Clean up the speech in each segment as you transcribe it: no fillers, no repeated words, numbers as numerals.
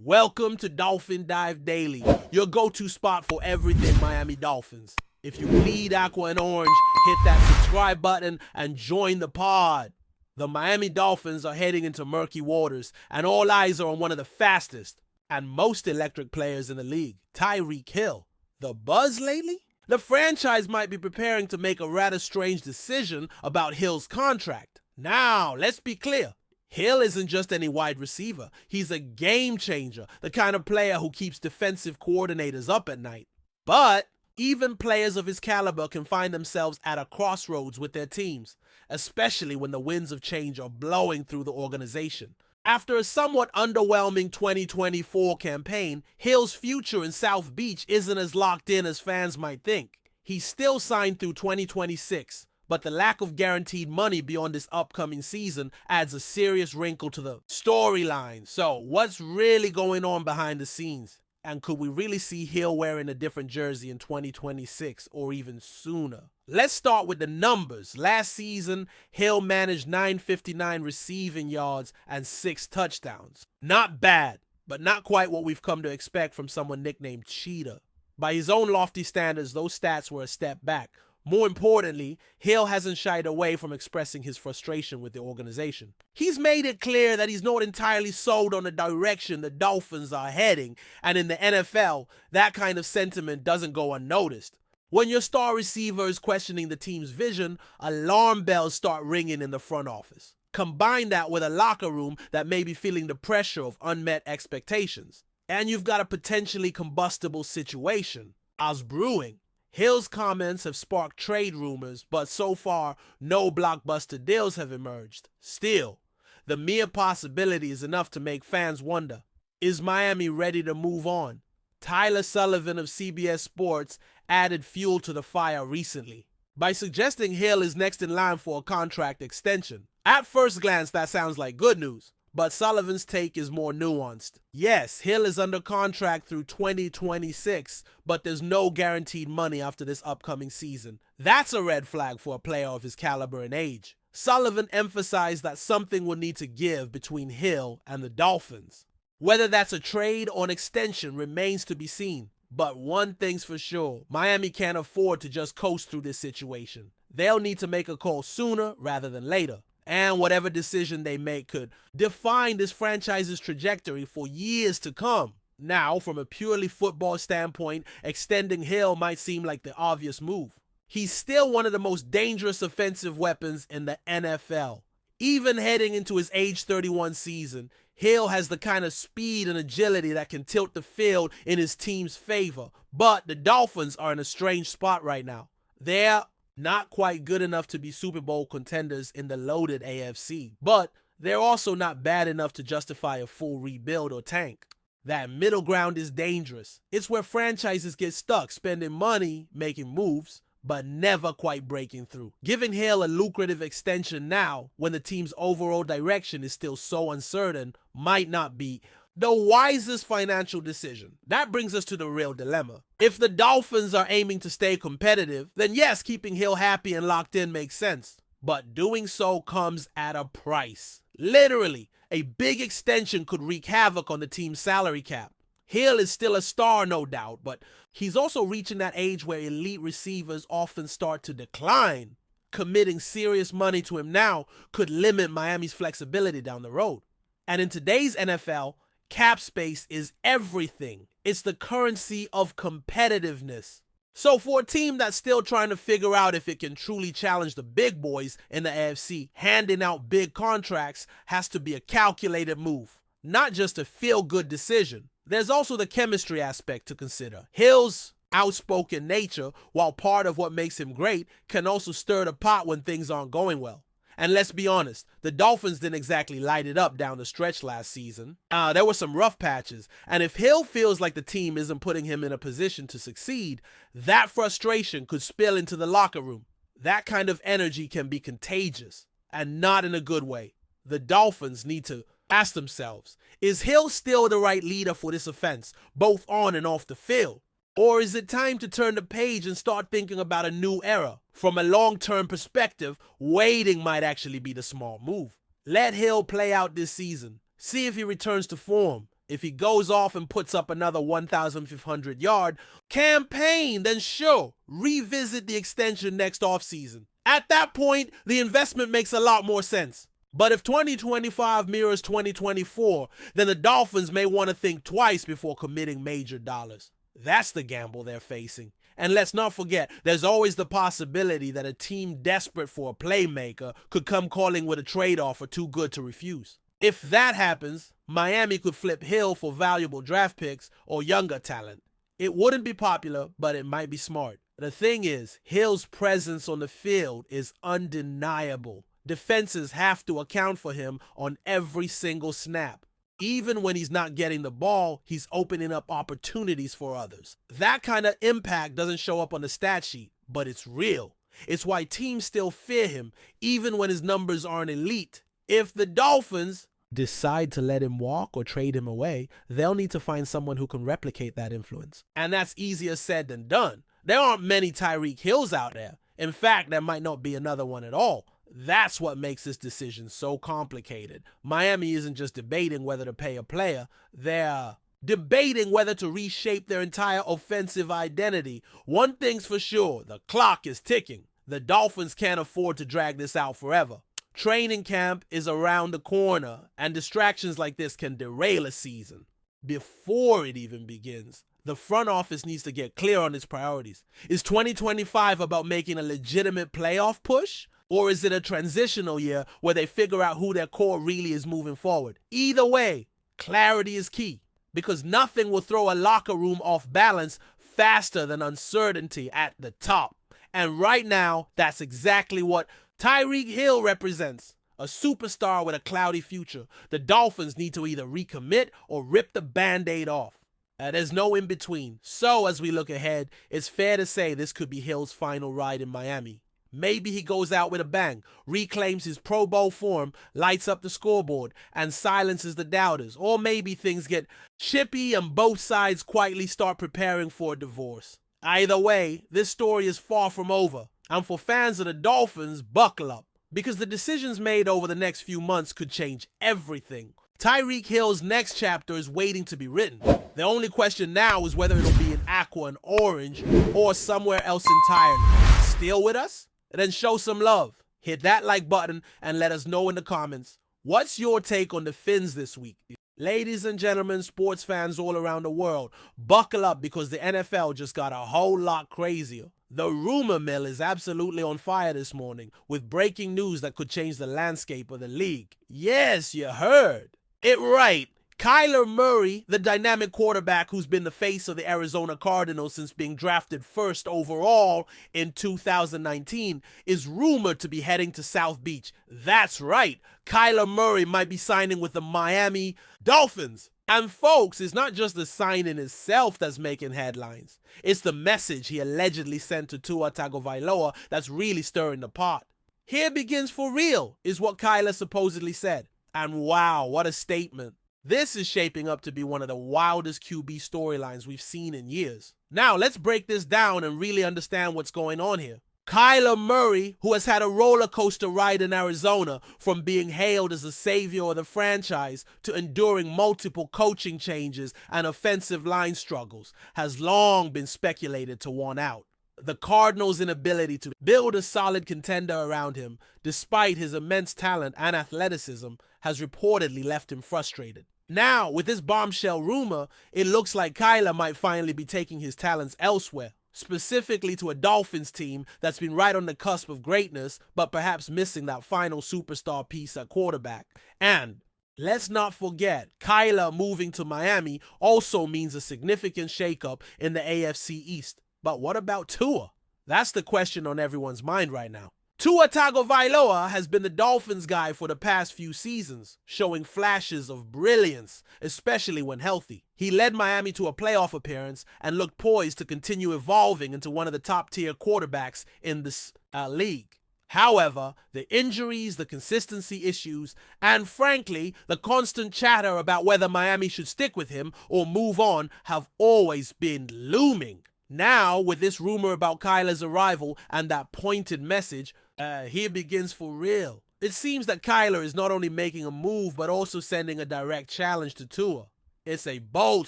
Welcome to Dolphin Dive Daily, your go-to spot for everything Miami Dolphins. If you bleed aqua and orange, hit that subscribe button and join the pod. The Miami Dolphins are heading into murky waters, and all eyes are on one of the fastest and most electric players in the league, Tyreek Hill. The buzz lately? The franchise might be preparing to make a rather strange decision about Hill's contract. Now, let's be clear. Hill isn't just any wide receiver. He's a game changer, the kind of player who keeps defensive coordinators up at night. But even players of his caliber can find themselves at a crossroads with their teams, especially when the winds of change are blowing through the organization. After a somewhat underwhelming 2024 campaign, Hill's future in South Beach isn't as locked in as fans might think. He's still signed through 2026. But the lack of guaranteed money beyond this upcoming season adds a serious wrinkle to the storyline. So, what's really going on behind the scenes? And could we really see Hill wearing a different jersey in 2026 or even sooner? Let's start with the numbers. Last season, Hill managed 959 receiving yards and 6 touchdowns. Not bad, but not quite what we've come to expect from someone nicknamed Cheetah. By his own lofty standards, those stats were a step back. More importantly, Hill hasn't shied away from expressing his frustration with the organization. He's made it clear that he's not entirely sold on the direction the Dolphins are heading, and in the NFL, that kind of sentiment doesn't go unnoticed. When your star receiver is questioning the team's vision, alarm bells start ringing in the front office. Combine that with a locker room that may be feeling the pressure of unmet expectations, and you've got a potentially combustible situation as brewing. Hill's comments have sparked trade rumors, but so far, no blockbuster deals have emerged. Still, the mere possibility is enough to make fans wonder, is Miami ready to move on? Tyler Sullivan of CBS Sports added fuel to the fire recently by suggesting Hill is next in line for a contract extension. At first glance, that sounds like good news. But Sullivan's take is more nuanced. Yes, Hill is under contract through 2026, but there's no guaranteed money after this upcoming season. That's a red flag for a player of his caliber and age. Sullivan emphasized that something will need to give between Hill and the Dolphins. Whether that's a trade or an extension remains to be seen. But one thing's for sure, Miami can't afford to just coast through this situation. They'll need to make a call sooner rather than later. And whatever decision they make could define this franchise's trajectory for years to come. Now, from a purely football standpoint, extending Hill might seem like the obvious move. He's still one of the most dangerous offensive weapons in the NFL. Even heading into his age 31 season, Hill has the kind of speed and agility that can tilt the field in his team's favor. But the Dolphins are in a strange spot right now. They're not quite good enough to be Super Bowl contenders in the loaded AFC, but they're also not bad enough to justify a full rebuild or tank. That middle ground is dangerous. It's where franchises get stuck spending money, making moves, but never quite breaking through. Giving Hill a lucrative extension now, when the team's overall direction is still so uncertain, might not be the wisest financial decision. That brings us to the real dilemma. If the Dolphins are aiming to stay competitive, then yes, keeping Hill happy and locked in makes sense. But doing so comes at a price. Literally, a big extension could wreak havoc on the team's salary cap. Hill is still a star, no doubt, but he's also reaching that age where elite receivers often start to decline. Committing serious money to him now could limit Miami's flexibility down the road. And in today's NFL, cap space is everything. It's the currency of competitiveness. So for a team that's still trying to figure out if it can truly challenge the big boys in the AFC, handing out big contracts has to be a calculated move, not just a feel-good decision. There's also the chemistry aspect to consider. Hill's outspoken nature, while part of what makes him great, can also stir the pot when things aren't going well. And let's be honest, the Dolphins didn't exactly light it up down the stretch last season. There were some rough patches, and if Hill feels like the team isn't putting him in a position to succeed, that frustration could spill into the locker room. That kind of energy can be contagious, and not in a good way. The Dolphins need to ask themselves, is Hill still the right leader for this offense, both on and off the field? Or is it time to turn the page and start thinking about a new era? From a long-term perspective, waiting might actually be the smart move. Let Hill play out this season. See if he returns to form. If he goes off and puts up another 1,500-yard campaign, then sure, revisit the extension next offseason. At that point, the investment makes a lot more sense. But if 2025 mirrors 2024, then the Dolphins may want to think twice before committing major dollars. That's the gamble they're facing. And let's not forget, there's always the possibility that a team desperate for a playmaker could come calling with a trade offer too good to refuse. If that happens, Miami could flip Hill for valuable draft picks or younger talent. It wouldn't be popular, but it might be smart. The thing is, Hill's presence on the field is undeniable. Defenses have to account for him on every single snap. Even when he's not getting the ball, he's opening up opportunities for others. That kind of impact doesn't show up on the stat sheet, but it's real. It's why teams still fear him, even when his numbers aren't elite. If the Dolphins decide to let him walk or trade him away, they'll need to find someone who can replicate that influence. And that's easier said than done. There aren't many Tyreek Hills out there. In fact, there might not be another one at all. That's what makes this decision so complicated. Miami isn't just debating whether to pay a player. They're debating whether to reshape their entire offensive identity. One thing's for sure, the clock is ticking. The Dolphins can't afford to drag this out forever. Training camp is around the corner, and distractions like this can derail a season. Before it even begins, the front office needs to get clear on its priorities. Is 2025 about making a legitimate playoff push? Or is it a transitional year where they figure out who their core really is moving forward? Either way, clarity is key, because nothing will throw a locker room off balance faster than uncertainty at the top. And right now, that's exactly what Tyreek Hill represents. A superstar with a cloudy future. The Dolphins need to either recommit or rip the Band-Aid off. There's no in-between. So as we look ahead, it's fair to say this could be Hill's final ride in Miami. Maybe he goes out with a bang, reclaims his Pro Bowl form, lights up the scoreboard, and silences the doubters. Or maybe things get chippy and both sides quietly start preparing for a divorce. Either way, this story is far from over. And for fans of the Dolphins, buckle up, because the decisions made over the next few months could change everything. Tyreek Hill's next chapter is waiting to be written. The only question now is whether it'll be in aqua and orange or somewhere else entirely. Still with us? Then show some love. Hit that like button and let us know in the comments. What's your take on the Fins this week? Ladies and gentlemen, sports fans all around the world, buckle up because the NFL just got a whole lot crazier. The rumor mill is absolutely on fire this morning with breaking news that could change the landscape of the league. Yes, you heard it right. Kyler Murray, the dynamic quarterback who's been the face of the Arizona Cardinals since being drafted first overall in 2019, is rumored to be heading to South Beach. That's right, Kyler Murray might be signing with the Miami Dolphins. And folks, it's not just the signing itself that's making headlines. It's the message he allegedly sent to Tua Tagovailoa that's really stirring the pot. Here begins for real, is what Kyler supposedly said. And wow, what a statement. This is shaping up to be one of the wildest QB storylines we've seen in years. Now, let's break this down and really understand what's going on here. Kyler Murray, who has had a roller coaster ride in Arizona from being hailed as the savior of the franchise to enduring multiple coaching changes and offensive line struggles, has long been speculated to want out. The Cardinals' inability to build a solid contender around him, despite his immense talent and athleticism, has reportedly left him frustrated. Now, with this bombshell rumor, it looks like Kyler might finally be taking his talents elsewhere, specifically to a Dolphins team that's been right on the cusp of greatness, but perhaps missing that final superstar piece at quarterback. And let's not forget, Kyler moving to Miami also means a significant shakeup in the AFC East. But what about Tua? That's the question on everyone's mind right now. Tua Tagovailoa has been the Dolphins guy for the past few seasons, showing flashes of brilliance, especially when healthy. He led Miami to a playoff appearance and looked poised to continue evolving into one of the top-tier quarterbacks in this league. However, the injuries, the consistency issues, and frankly, the constant chatter about whether Miami should stick with him or move on have always been looming. Now, with this rumor about Kyler's arrival and that pointed message, here begins for real. It seems that Kyler is not only making a move, but also sending a direct challenge to Tua. It's a bold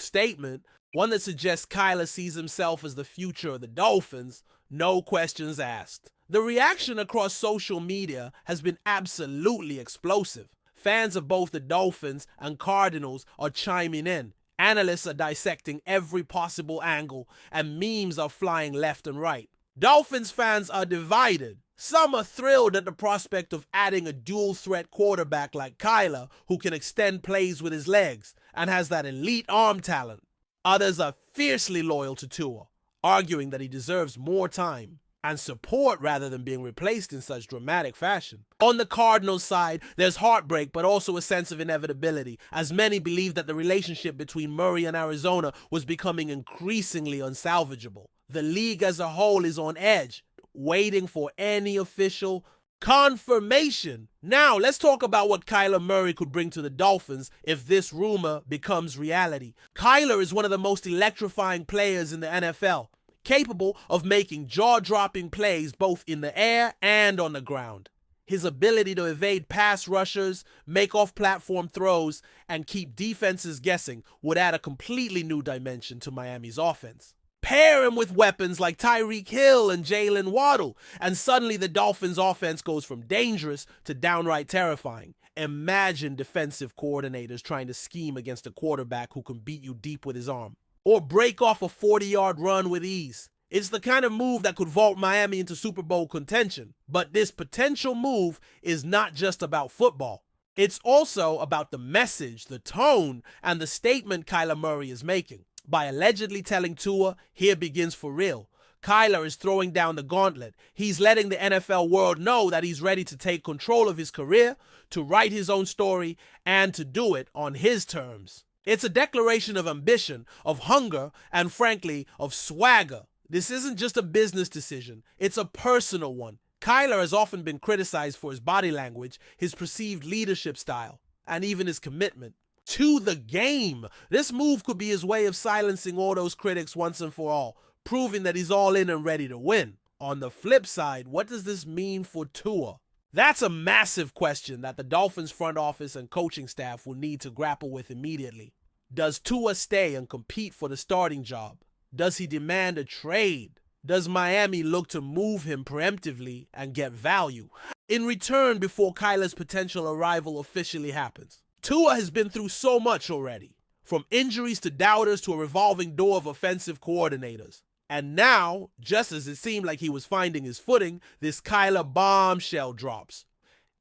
statement, one that suggests Kyler sees himself as the future of the Dolphins, no questions asked. The reaction across social media has been absolutely explosive. Fans of both the Dolphins and Cardinals are chiming in. Analysts are dissecting every possible angle, and memes are flying left and right. Dolphins fans are divided. Some are thrilled at the prospect of adding a dual-threat quarterback like Kyler, who can extend plays with his legs and has that elite arm talent. Others are fiercely loyal to Tua, arguing that he deserves more time and support rather than being replaced in such dramatic fashion. On the Cardinals side, there's heartbreak but also a sense of inevitability, as many believe that the relationship between Murray and Arizona was becoming increasingly unsalvageable. The league as a whole is on edge, waiting for any official confirmation. Now, let's talk about what Kyler Murray could bring to the Dolphins if this rumor becomes reality. Kyler is one of the most electrifying players in the NFL, capable of making jaw-dropping plays both in the air and on the ground. His ability to evade pass rushers, make off-platform throws, and keep defenses guessing would add a completely new dimension to Miami's offense. Pair him with weapons like Tyreek Hill and Jalen Waddle, and suddenly the Dolphins' offense goes from dangerous to downright terrifying. Imagine defensive coordinators trying to scheme against a quarterback who can beat you deep with his arm, or break off a 40-yard run with ease. It's the kind of move that could vault Miami into Super Bowl contention. But this potential move is not just about football. It's also about the message, the tone, and the statement Kyler Murray is making. By allegedly telling Tua, here begins for real, Kyler is throwing down the gauntlet. He's letting the NFL world know that he's ready to take control of his career, to write his own story, and to do it on his terms. It's a declaration of ambition, of hunger, and frankly, of swagger. This isn't just a business decision, it's a personal one. Kyler has often been criticized for his body language, his perceived leadership style, and even his commitment to the game. This move could be his way of silencing all those critics once and for all, proving that he's all in and ready to win. On the flip side, what does this mean for Tua? That's a massive question that the Dolphins front office and coaching staff will need to grapple with immediately. Does Tua stay and compete for the starting job? Does he demand a trade? Does Miami look to move him preemptively and get value in return before Kyler's potential arrival officially happens? Tua has been through so much already, from injuries to doubters to a revolving door of offensive coordinators. And now, just as it seemed like he was finding his footing, this Kyler bombshell drops.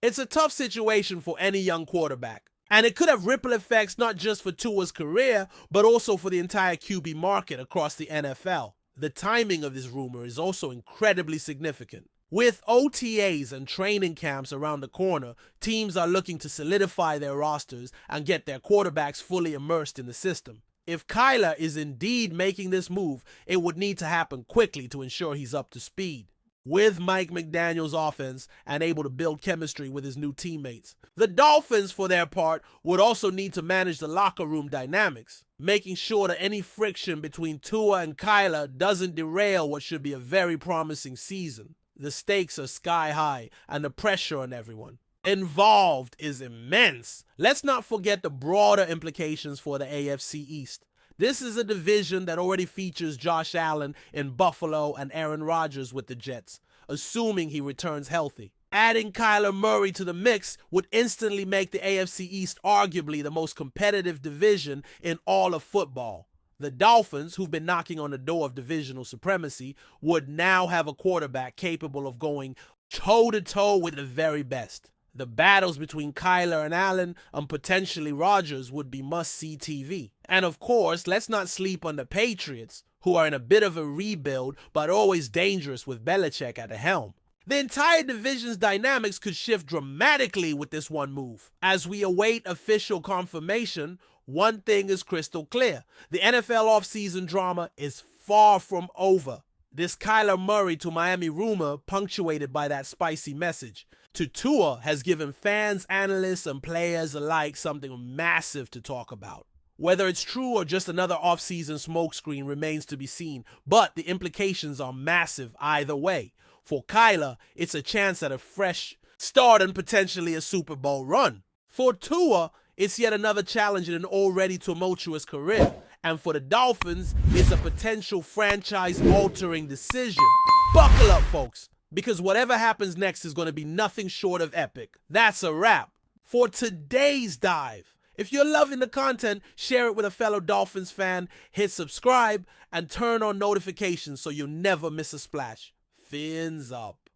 It's a tough situation for any young quarterback, and it could have ripple effects not just for Tua's career, but also for the entire QB market across the NFL. The timing of this rumor is also incredibly significant. With OTAs and training camps around the corner, teams are looking to solidify their rosters and get their quarterbacks fully immersed in the system. If Kyler is indeed making this move, it would need to happen quickly to ensure he's up to speed with Mike McDaniel's offense and able to build chemistry with his new teammates. The Dolphins, for their part, would also need to manage the locker room dynamics, making sure that any friction between Tua and Kyler doesn't derail what should be a very promising season. The stakes are sky high, and the pressure on everyone involved is immense. Let's not forget the broader implications for the AFC East. This is a division that already features Josh Allen in Buffalo and Aaron Rodgers with the Jets, assuming he returns healthy. Adding Kyler Murray to the mix would instantly make the AFC East arguably the most competitive division in all of football. The Dolphins, who've been knocking on the door of divisional supremacy, would now have a quarterback capable of going toe-to-toe with the very best. The battles between Kyler and Allen and potentially Rodgers would be must-see TV. And of course, let's not sleep on the Patriots, who are in a bit of a rebuild but always dangerous with Belichick at the helm. The entire division's dynamics could shift dramatically with this one move. As we await official confirmation, one thing is crystal clear. The NFL offseason drama is far from over. This Kyler Murray to Miami rumor, punctuated by that spicy message to Tua, has given fans, analysts, and players alike something massive to talk about. Whether it's true or just another offseason smokescreen remains to be seen, but the implications are massive either way. For Kyler, it's a chance at a fresh start and potentially a Super Bowl run. For Tua, It's yet another challenge in an already tumultuous career. And for the Dolphins, it's a potential franchise-altering decision. Buckle up, folks, because whatever happens next is going to be nothing short of epic. That's a wrap for today's dive. If you're loving the content, share it with a fellow Dolphins fan, hit subscribe, and turn on notifications so you'll never miss a splash. Fins up.